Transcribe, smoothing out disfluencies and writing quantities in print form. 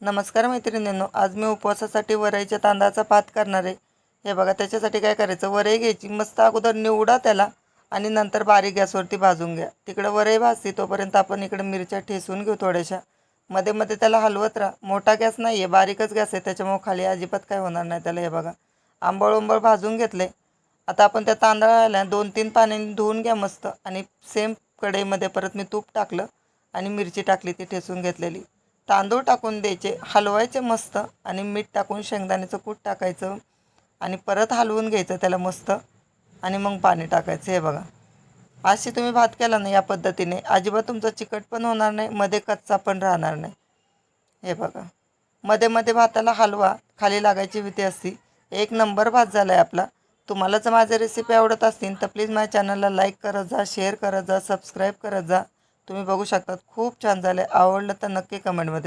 नमस्कार मैत्रिणींनो, आज मी उपवासासाठी वरईच्या तांदळाचा भात करणार आहे। हे बघा, त्याच्यासाठी काय करायचं, वरई घ्यायची, मस्त अगोदर निवडा त्याला आणि नंतर बारीक गॅसवरती भाजून घ्या। तिकडे वरई भाजते तोपर्यंत आपण इकडे मिरच्या ठेचून घेऊ थोड्याशा। मध्ये मध्ये त्याला हलवत राहा, मोठा गॅस नाही आहे, बारीकच गॅस आहे, त्याच्यामुळे खाली अजिबात काय होणार नाही त्याला। हे बघा, आंबळ भाजून घेतले। आता आपण त्या तांदळाला 2-3 पाण्याने धुवून घ्या मस्त, आणि सेम कढईमध्ये परत मी तूप टाकलं आणि मिरची टाकली ती ठेचून घेतलेली। तांदूळ टाकून द्यायचे, हलवायचे मस्त, आणि मीठ टाकून शेंगदाण्याचं कूट टाकायचं आणि परत हलवून घ्यायचं त्याला मस्त, आणि मग पाणी टाकायचं। हे बघा, अशी तुम्ही भात केला ना या पद्धतीने, अजिबात तुमचा चिकट पण होणार नाही, मध्ये कच्चा पण राहणार नाही। हे बघा, मध्ये मध्ये भाताला हलवा, खाली लागायची भीती असती। एक नंबर भात झाला आहे आपला। तुम्हाला जर माझे रेसिपी आवडत असतील तर प्लीज माझ्या चॅनलला लाईक करत जा, शेअर करत जा, सबस्क्राईब करत जा। तुम्ही बघू शकता, खूप छान झालं आहे। आवडलं तर नक्की कमेंटमध्ये